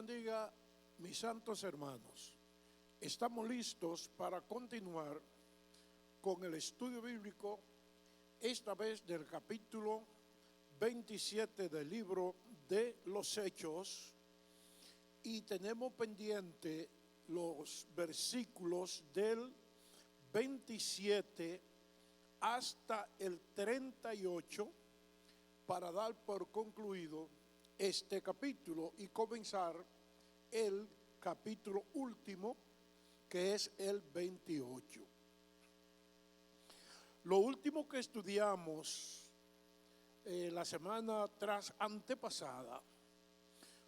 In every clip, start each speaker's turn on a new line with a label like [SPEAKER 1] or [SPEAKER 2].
[SPEAKER 1] bendiga, mis santos hermanos. Estamos listos para continuar con el estudio bíblico, esta vez del capítulo 27 del libro de los Hechos, y tenemos pendiente los versículos del 27 hasta el 38 para dar por concluido este capítulo y comenzar el capítulo último, que es el 28. Lo último que estudiamos la semana antepasada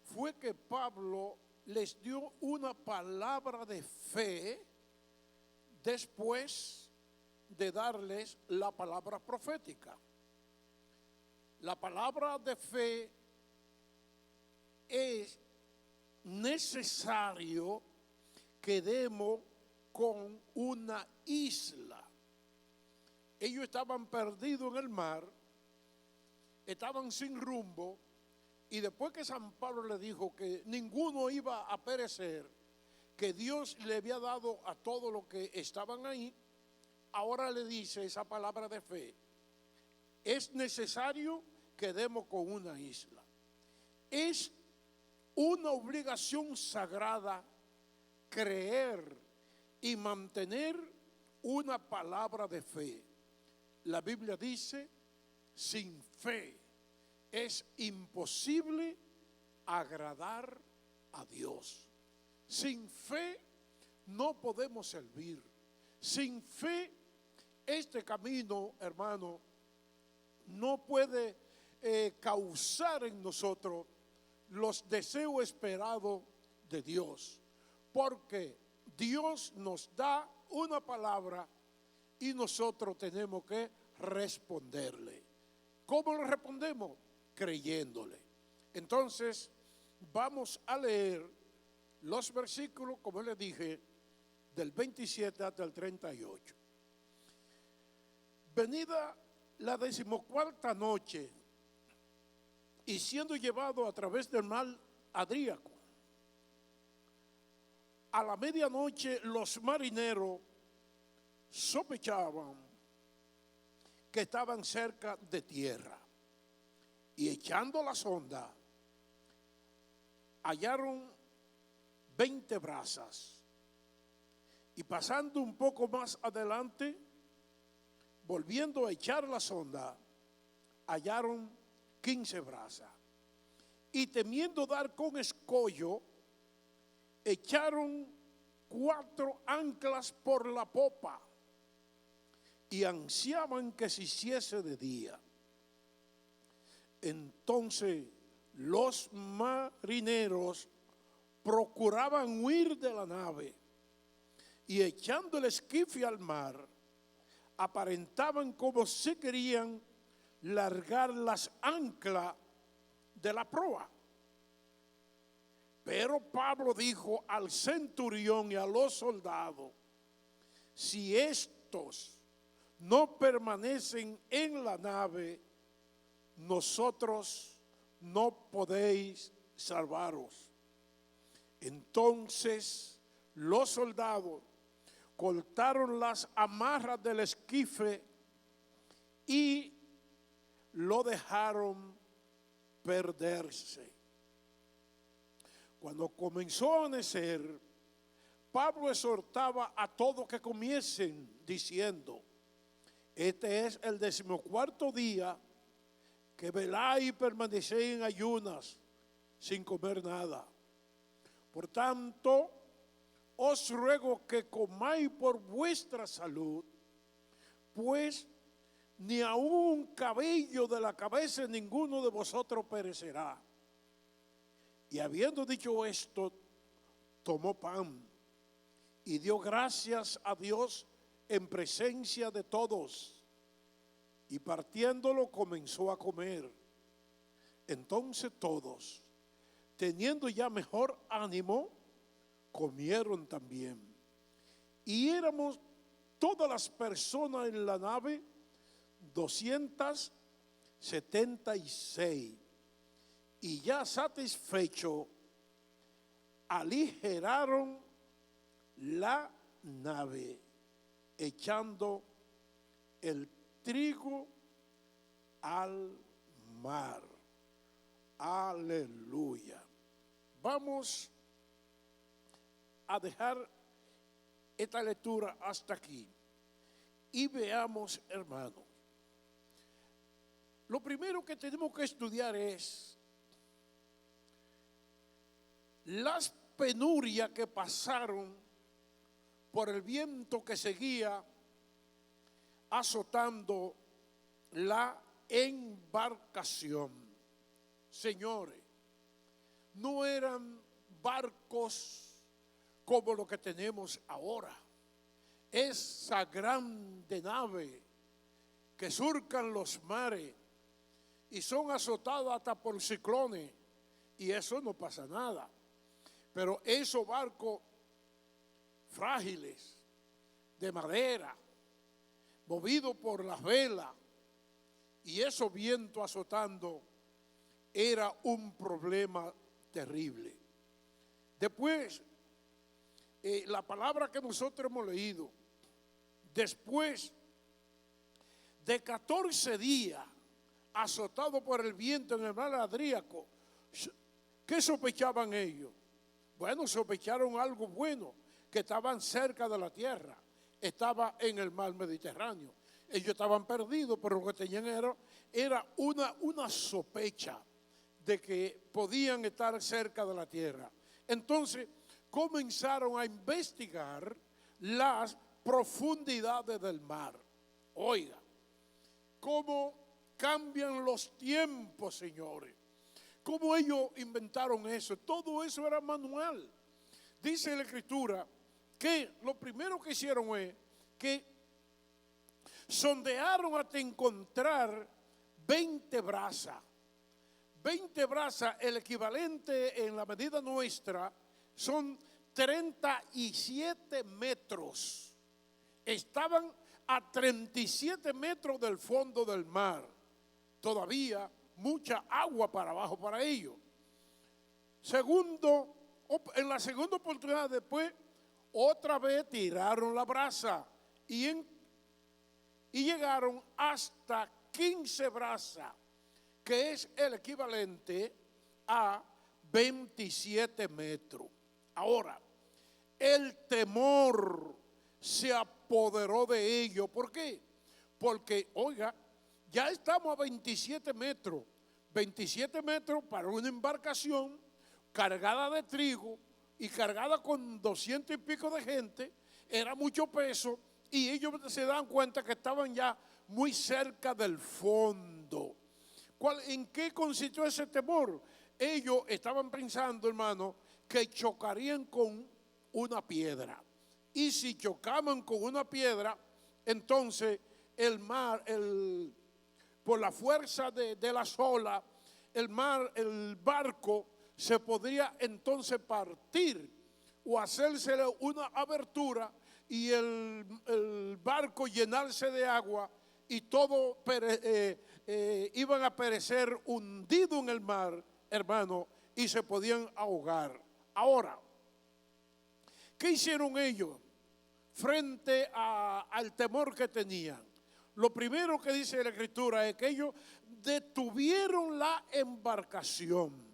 [SPEAKER 1] fue que Pablo les dio una palabra de fe después de darles la palabra profética. La palabra de fe es necesario que demos con una isla. Ellos estaban perdidos en el mar, estaban sin rumbo, y después que San Pablo le dijo que ninguno iba a perecer, que Dios le había dado a todos los que estaban ahí, ahora le dice esa palabra de fe: es necesario que demos con una isla. Es una obligación sagrada creer y mantener una palabra de fe. La Biblia dice: sin fe es imposible agradar a Dios. Sin fe no podemos servir. Sin fe este camino, hermano, no puede causar en nosotros los deseos esperados de Dios, porque Dios nos da una palabra y nosotros tenemos que responderle. ¿Cómo le respondemos? Creyéndole. Entonces vamos a leer los versículos, como les dije, del 27 hasta el 38. Venida la 14ª noche, y siendo llevado a través del mar Adríaco, a la medianoche los marineros sospechaban que estaban cerca de tierra, y echando la sonda hallaron 20 brazas, y pasando un poco más adelante, volviendo a echar la sonda, hallaron 15 brazas, y temiendo dar con escollo, echaron 4 anclas por la popa y ansiaban que se hiciese de día. Entonces los marineros procuraban huir de la nave, y echando el esquife al mar, aparentaban como si querían largar las anclas de la proa. Pero Pablo dijo al centurión y a los soldados: si estos no permanecen en la nave, nosotros no podéis salvaros. Entonces los soldados cortaron las amarras del esquife y lo dejaron perderse. Cuando comenzó a amanecer, Pablo exhortaba a todos que comiesen diciendo: este es el 14º día que veláis y permanecéis en ayunas sin comer nada. Por tanto, os ruego que comáis por vuestra salud, pues ni aun un cabello de la cabeza de ninguno de vosotros perecerá. Y habiendo dicho esto, tomó pan y dio gracias a Dios en presencia de todos, y partiéndolo comenzó a comer. Entonces todos, teniendo ya mejor ánimo, comieron también. Y éramos todas las personas en la nave 276. Y ya satisfecho, aligeraron la nave, echando el trigo al mar. Aleluya. Vamos a dejar esta lectura hasta aquí y veamos, hermanos. Lo primero que tenemos que estudiar es las penurias que pasaron por el viento que seguía azotando la embarcación. Señores, no eran barcos como lo que tenemos ahora. Esa grande nave que surcan los mares y son azotados hasta por ciclones, y eso no pasa nada. Pero esos barcos frágiles, de madera, movidos por las velas, y esos vientos azotando, era un problema terrible. Después, la palabra que nosotros hemos leído, después de 14 días azotados por el viento en el mar Adriático, ¿qué sospechaban ellos? Bueno, sospecharon algo bueno, que estaban cerca de la tierra, estaba en el mar Mediterráneo. Ellos estaban perdidos, pero lo que tenían era una sospecha de que podían estar cerca de la tierra. Entonces comenzaron a investigar las profundidades del mar. Oiga, cómo cambian los tiempos, señores. ¿Cómo ellos inventaron eso? Todo eso era manual. Dice la Escritura que lo primero que hicieron es que sondearon hasta encontrar 20 brazas. 20 brazas, el equivalente en la medida nuestra, son 37 metros. Estaban a 37 metros del fondo del mar. Todavía mucha agua para abajo para ellos. En la segunda oportunidad después, otra vez tiraron la brasa y llegaron hasta 15 brazas, que es el equivalente a 27 metros. Ahora, el temor se apoderó de ellos. ¿Por qué? Porque, oiga, ya estamos a 27 metros. 27 metros para una embarcación cargada de trigo y cargada con 200 y pico de gente, era mucho peso, y ellos se dan cuenta que estaban ya muy cerca del fondo. ¿En qué consistió ese temor? Ellos estaban pensando, hermano, que chocarían con una piedra. Y si chocaban con una piedra, entonces el mar, por la fuerza de las olas, el barco se podría entonces partir o hacérsele una abertura y el barco llenarse de agua y todo iban a perecer hundido en el mar, hermano, y se podían ahogar. Ahora, ¿qué hicieron ellos frente al temor que tenían? Lo primero que dice la Escritura es que ellos detuvieron la embarcación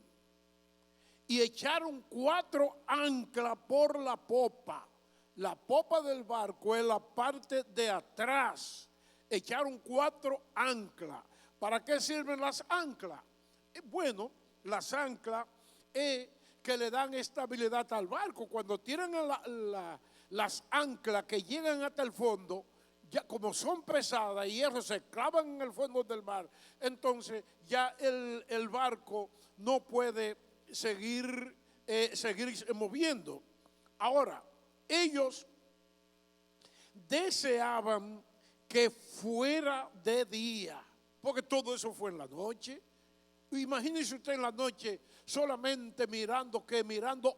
[SPEAKER 1] y echaron 4 anclas por la popa. La popa del barco es la parte de atrás. Echaron 4 anclas. ¿Para qué sirven las anclas? Bueno, las anclas es que le dan estabilidad al barco. Cuando tiran las anclas que llegan hasta el fondo, ya como son pesadas y eso se clavan en el fondo del mar, entonces ya el barco no puede seguir moviendo. Ahora, ellos deseaban que fuera de día, porque todo eso fue en la noche. Imagínese usted en la noche solamente mirando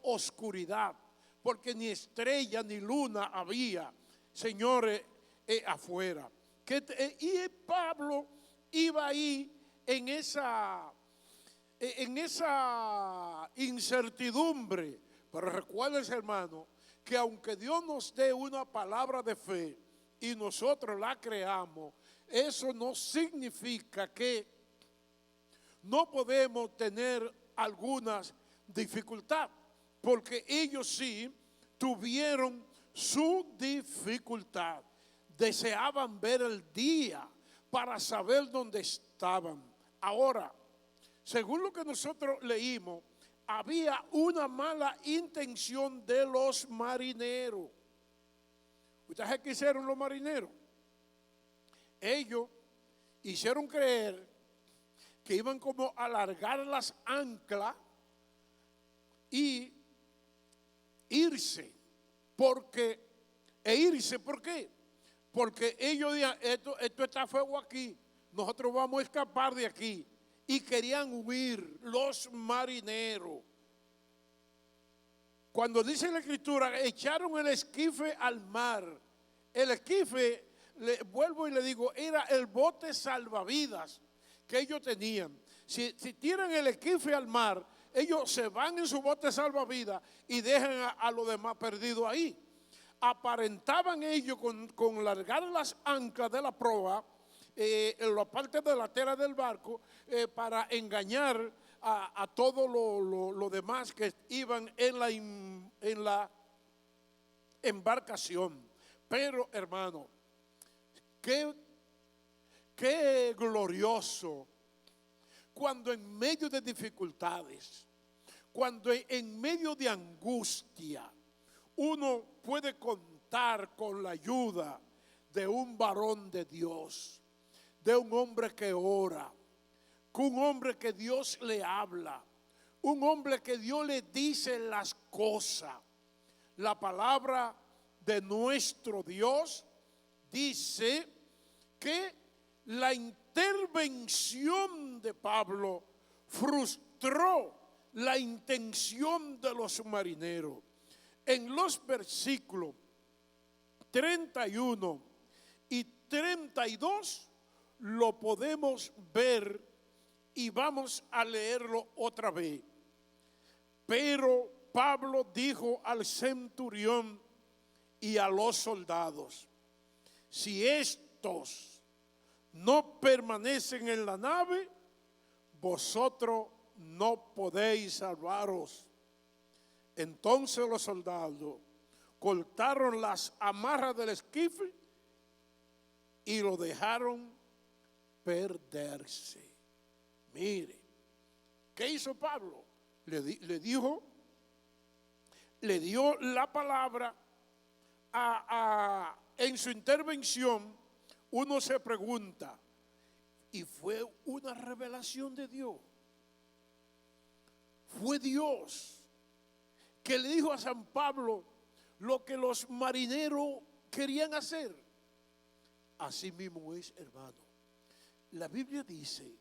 [SPEAKER 1] oscuridad, porque ni estrella ni luna había, señores, afuera. Y Pablo iba ahí en esa incertidumbre, Pero recuérdense, hermano, que aunque Dios nos dé una palabra de fe y nosotros la creamos, eso no significa que no podemos tener algunas dificultades, porque ellos sí tuvieron su dificultad. Deseaban ver el día para saber dónde estaban. Ahora, según lo que nosotros leímos, había una mala intención de los marineros. ¿Ustedes saben qué hicieron los marineros? Ellos hicieron creer que iban como a alargar las anclas y irse. ¿Por qué? ¿Por qué? Porque ellos decían, esto está fuego aquí, nosotros vamos a escapar de aquí. Y querían huir los marineros. Cuando dice la Escritura, echaron el esquife al mar. El esquife, vuelvo y le digo, era el bote salvavidas que ellos tenían. Si tiran el esquife al mar, ellos se van en su bote salvavidas y dejan a los demás perdidos ahí. Aparentaban ellos con largar las anclas de la proa en la parte delantera del barco para engañar a todos los demás que iban en la embarcación. Pero, hermano, qué glorioso cuando en medio de dificultades, cuando en medio de angustia, uno puede contar con la ayuda de un varón de Dios, de un hombre que ora, un hombre que Dios le habla, un hombre que Dios le dice las cosas. La palabra de nuestro Dios dice que la intervención de Pablo frustró la intención de los marineros. En los versículos 31 y 32 lo podemos ver y vamos a leerlo otra vez. Pero Pablo dijo al centurión y a los soldados: si estos no permanecen en la nave, vosotros no podéis salvaros. Entonces los soldados cortaron las amarras del esquife y lo dejaron perderse. Mire, ¿qué hizo Pablo? Le dio la palabra en su intervención. Uno se pregunta, ¿y fue una revelación de Dios? Fue Dios que le dijo a San Pablo lo que los marineros querían hacer. Así mismo es, hermano. La Biblia dice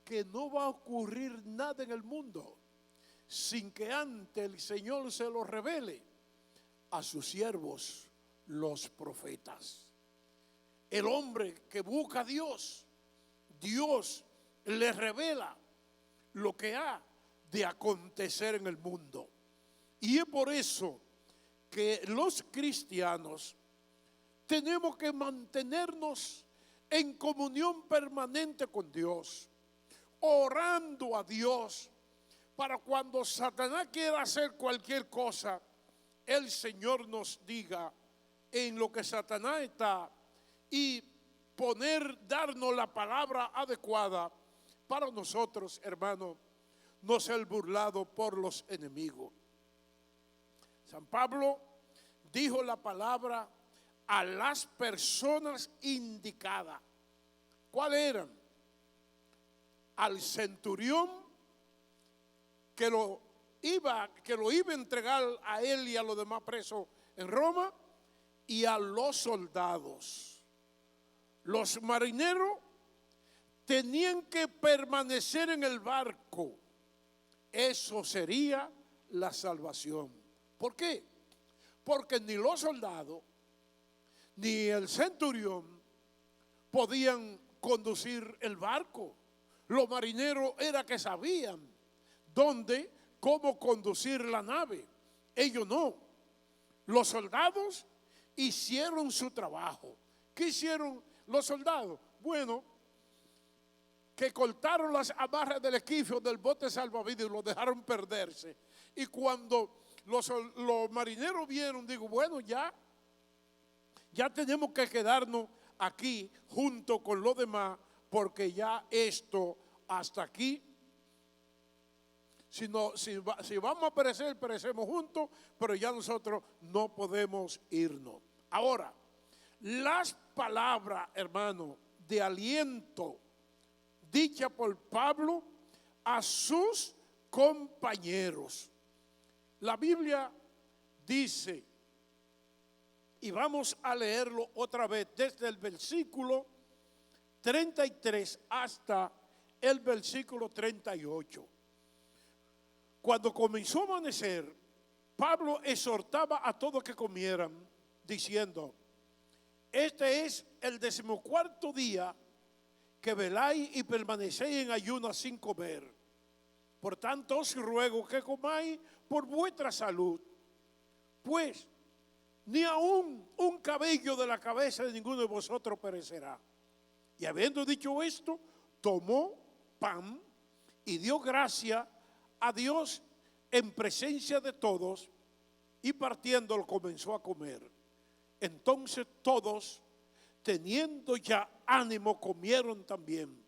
[SPEAKER 1] que no va a ocurrir nada en el mundo sin que antes el Señor se lo revele a sus siervos, los profetas. El hombre que busca a Dios, Dios le revela lo que ha de acontecer en el mundo. Y es por eso que los cristianos tenemos que mantenernos en comunión permanente con Dios, orando a Dios, para cuando Satanás quiera hacer cualquier cosa, el Señor nos diga en lo que Satanás está y darnos la palabra adecuada para nosotros, hermanos, no ser burlado por los enemigos. San Pablo dijo la palabra a las personas indicadas. ¿Cuáles eran? Al centurión que lo iba a entregar a él y a los demás presos en Roma, y a los soldados. Los marineros tenían que permanecer en el barco. Eso sería la salvación. ¿Por qué? Porque ni los soldados ni el centurión podían conducir el barco. Los marineros era que sabían cómo conducir la nave. ellos no. Los soldados hicieron su trabajo. ¿Qué hicieron los soldados? Bueno, que cortaron las amarras del esquife del bote salvavidas y lo dejaron perderse. Y cuando los marineros vieron, digo, bueno, ya tenemos que quedarnos aquí junto con los demás, porque ya esto hasta aquí. Si vamos a perecer, perecemos juntos, pero ya nosotros no podemos irnos. Ahora, las palabras, hermano, de aliento dicha por Pablo a sus compañeros. La Biblia dice, y vamos a leerlo otra vez desde el versículo 33 hasta el versículo 38. Cuando comenzó a amanecer, Pablo exhortaba a todos que comieran, diciendo, este es el 14º día que veláis y permanecéis en ayunas sin comer. Por tanto os ruego que comáis por vuestra salud, pues ni aun un cabello de la cabeza de ninguno de vosotros perecerá. Y habiendo dicho esto, tomó pan y dio gracia a Dios en presencia de todos, y partiéndolo comenzó a comer. Entonces todos, teniendo ya ánimo, comieron también,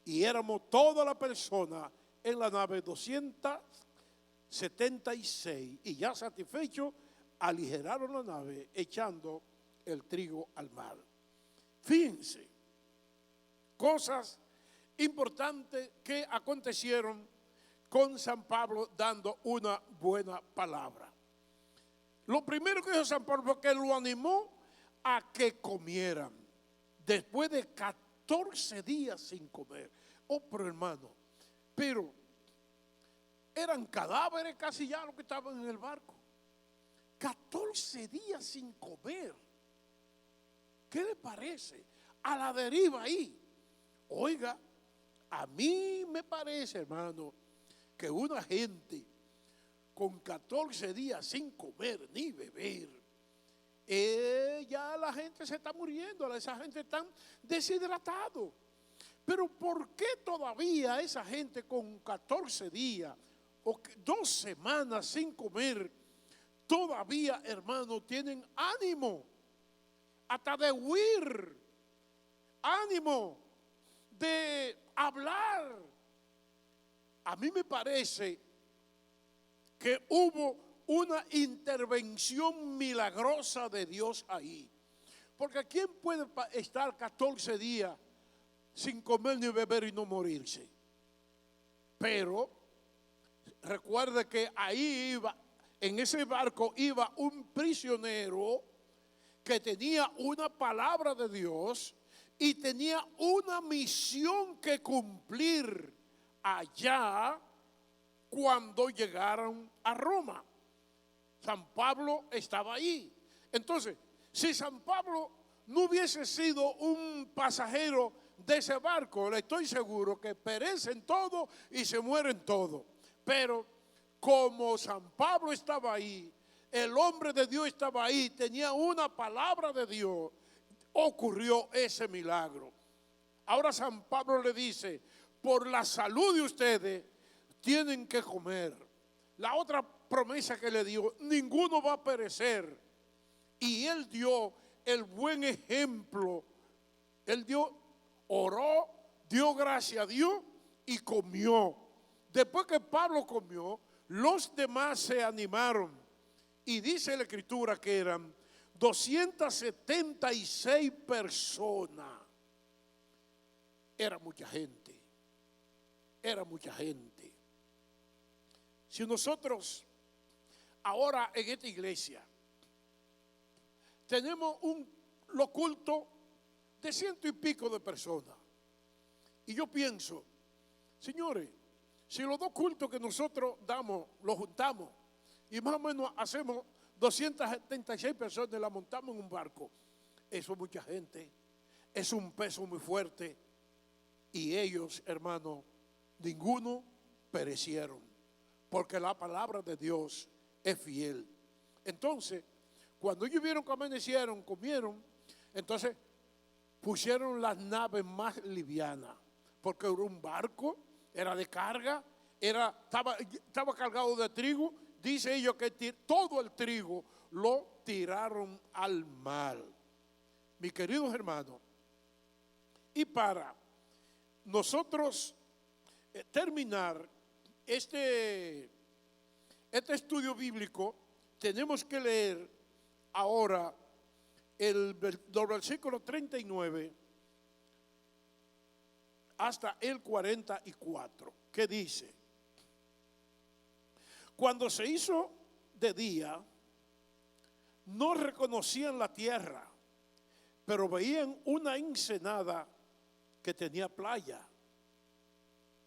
[SPEAKER 1] y éramos toda la persona en la nave 276, y ya satisfechos aligeraron la nave echando el trigo al mar. Fíjense, cosas importantes que acontecieron con San Pablo dando una buena palabra. Lo primero que hizo San Pablo fue que lo animó a que comieran después de 14 días sin comer. Oh, pero hermano, pero eran cadáveres casi ya los que estaban en el barco. 14 días sin comer. ¿Qué le parece? A la deriva ahí. Oiga, a mí me parece, hermano, que una gente con 14 días sin comer ni beber, ya la gente se está muriendo, esa gente está deshidratada. Pero ¿por qué todavía esa gente con 14 días o 2 semanas sin comer, todavía, hermano, tienen ánimo hasta de huir, ánimo de hablar? A mí me parece que hubo una intervención milagrosa de Dios ahí. Porque ¿quién puede estar 14 días sin comer ni beber y no morirse? Pero recuerde que ahí iba, en ese barco iba un prisionero que tenía una palabra de Dios y tenía una misión que cumplir allá cuando llegaron a Roma. San Pablo estaba ahí. Entonces, si San Pablo no hubiese sido un pasajero de ese barco, le estoy seguro que perecen todos y se mueren todos. Pero como San Pablo estaba ahí, el hombre de Dios estaba ahí, tenía una palabra de Dios, ocurrió ese milagro. Ahora San Pablo le dice, por la salud de ustedes tienen que comer. La otra promesa que le dio, ninguno va a perecer. Y él dio el buen ejemplo. Él oró, dio gracias a Dios y comió. Después que Pablo comió, los demás se animaron. Y dice la Escritura que eran 276 personas. Era mucha gente. Era mucha gente. Si nosotros ahora en esta iglesia tenemos los cultos de 100 y pico de personas, y yo pienso, señores, si los 2 cultos que nosotros damos los juntamos y más o menos hacemos 276 personas, la montamos en un barco, eso es mucha gente, es un peso muy fuerte. Y ellos, hermano, ninguno perecieron, porque la palabra de Dios es fiel. Entonces, cuando ellos vieron que amanecieron, comieron, entonces pusieron las naves más livianas, porque era un barco, era de carga, estaba cargado de trigo. Dice ellos que todo el trigo lo tiraron al mar. Mis queridos hermanos, y para nosotros terminar este estudio bíblico, tenemos que leer ahora del versículo 39 hasta el 44, que dice: cuando se hizo de día, no reconocían la tierra, pero veían una ensenada que tenía playa,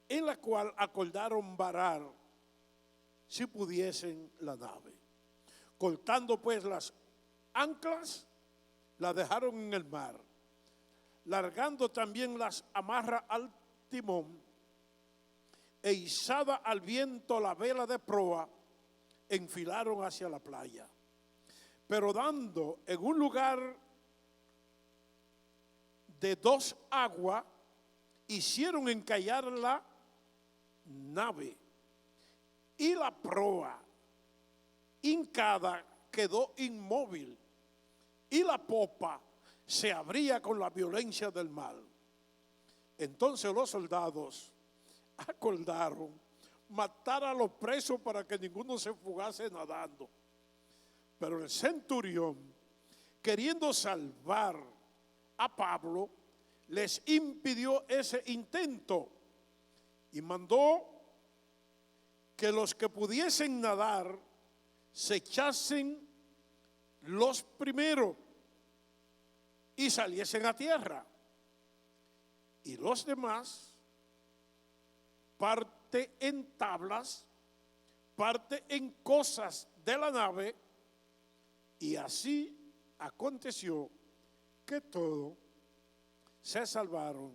[SPEAKER 1] en la cual acordaron varar si pudiesen la nave. Cortando pues las anclas, la dejaron en el mar, largando también las amarras al timón, e izada al viento la vela de proa, enfilaron hacia la playa. Pero dando en un lugar de 2 aguas, hicieron encallar la nave, y la proa hincada quedó inmóvil, y la popa se abría con la violencia del mar. Entonces los soldados acordaron matar a los presos para que ninguno se fugase nadando. Pero el centurión, queriendo salvar a Pablo, les impidió ese intento y mandó que los que pudiesen nadar se echasen los primeros y saliesen a tierra, y los demás parte en tablas, parte en cosas de la nave. Y así aconteció que todos se salvaron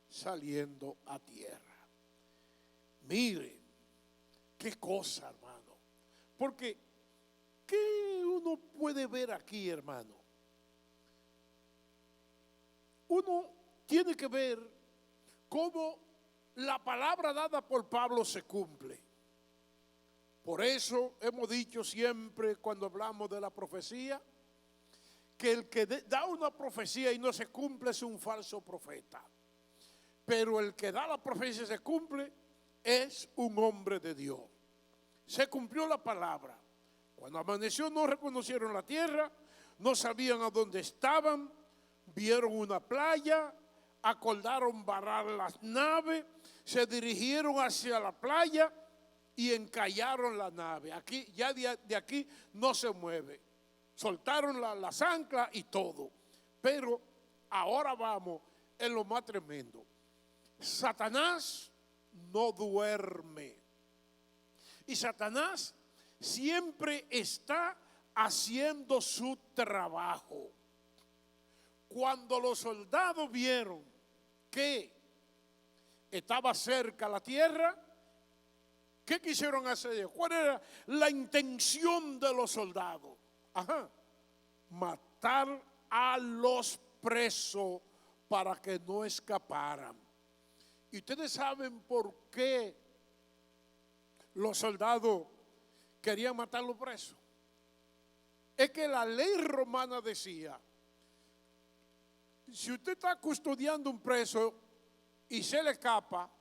[SPEAKER 1] saliendo a tierra. Mire, qué cosa, hermano. Porque, ¿qué uno puede ver aquí, hermano? Uno tiene que ver cómo la palabra dada por Pablo se cumple. Por eso hemos dicho siempre cuando hablamos de la profecía, que el que da una profecía y no se cumple es un falso profeta. Pero el que da la profecía y se cumple es un hombre de Dios. Se cumplió la palabra. Cuando amaneció no reconocieron la tierra, no sabían a dónde estaban, vieron una playa, acordaron varar las naves, se dirigieron hacia la playa y encallaron la nave. Aquí, ya de aquí no se mueve. Soltaron las anclas y todo. Pero ahora vamos en lo más tremendo. Satanás no duerme. Y Satanás siempre está haciendo su trabajo. Cuando los soldados vieron que estaba cerca la tierra, ¿qué quisieron hacer? ¿Cuál era la intención de los soldados? Matar a los presos para que no escaparan. Y ustedes saben por qué los soldados querían matar a los presos. Es que la ley romana decía: si usted está custodiando un preso y se le escapa,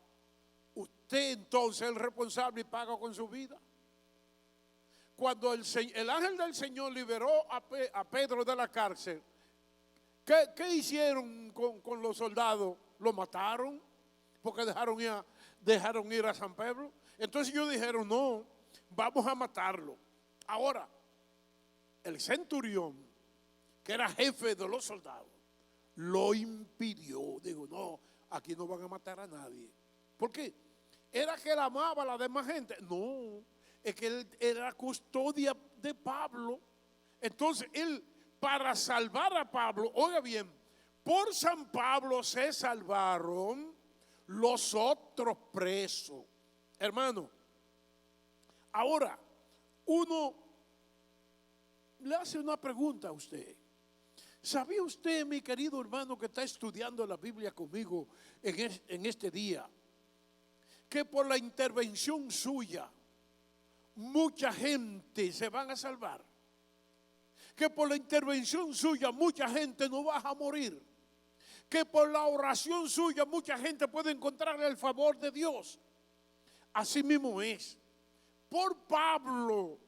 [SPEAKER 1] usted entonces es el responsable y paga con su vida. Cuando el ángel del Señor liberó a Pedro de la cárcel, ¿qué hicieron con los soldados? Lo mataron porque dejaron ir a San Pedro. Entonces ellos dijeron: no, vamos a matarlo. Ahora, el centurión, que era jefe de los soldados, lo impidió. Digo: no, aquí no van a matar a nadie. ¿Por qué? ¿Era que él amaba a la demás gente? No, es que él era custodia de Pablo. Entonces él, para salvar a Pablo, oiga bien, por San Pablo se salvaron los otros presos. Hermano, ahora uno le hace una pregunta a usted. ¿Sabía usted, mi querido hermano, que está estudiando la Biblia conmigo en este día, que por la intervención suya mucha gente se van a salvar? Que por la intervención suya mucha gente no va a morir. Que por la oración suya mucha gente puede encontrar el favor de Dios. Así mismo es. Por Pablo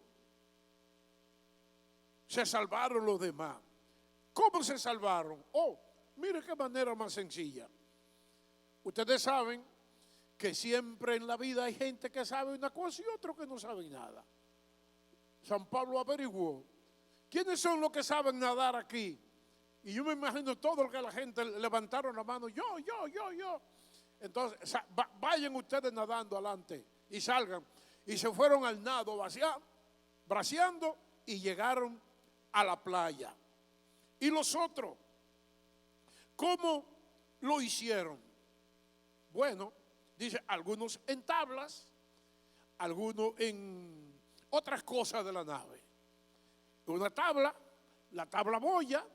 [SPEAKER 1] se salvaron los demás. ¿Cómo se salvaron? Oh, mire qué manera más sencilla. Ustedes saben que siempre en la vida hay gente que sabe una cosa y otro que no sabe nada. San Pablo averiguó quiénes son los que saben nadar aquí. Y yo me imagino todo lo que la gente levantaron la mano. Yo. Entonces, vayan ustedes nadando adelante y salgan. Y se fueron al nado braceando y llegaron a la playa. ¿Y los otros? ¿Cómo lo hicieron? Bueno, dice, algunos en tablas, algunos en otras cosas de la nave. Una tabla, la tabla boya,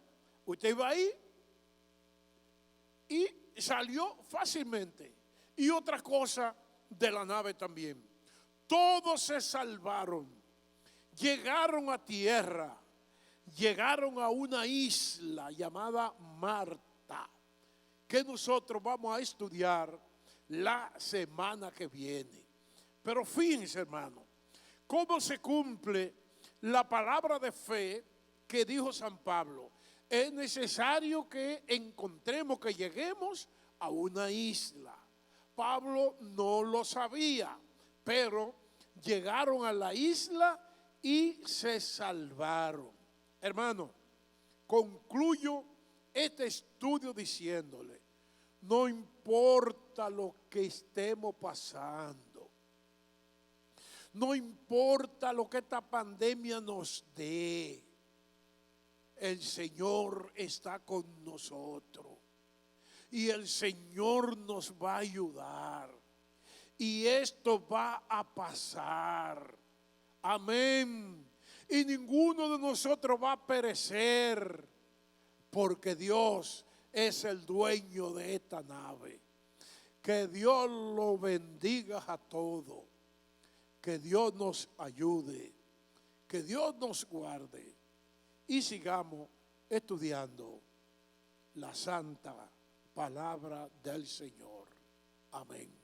[SPEAKER 1] usted iba ahí y salió fácilmente. Y otra cosa de la nave también. Todos se salvaron, llegaron a tierra, llegaron a una isla llamada Marta, que nosotros vamos a estudiar la semana que viene. Pero fíjense, hermano, cómo se cumple la palabra de fe que dijo San Pablo. Es necesario que encontremos, que lleguemos a una isla. Pablo no lo sabía, pero llegaron a la isla y se salvaron. Hermano, concluyo este estudio diciéndole, no importa lo que estemos pasando, no importa lo que esta pandemia nos dé, el Señor está con nosotros y el Señor nos va a ayudar y esto va a pasar. Amén. Y ninguno de nosotros va a perecer porque Dios es el dueño de esta nave. Que Dios lo bendiga a todos. Que Dios nos ayude. Que Dios nos guarde. Y sigamos estudiando la santa palabra del Señor. Amén.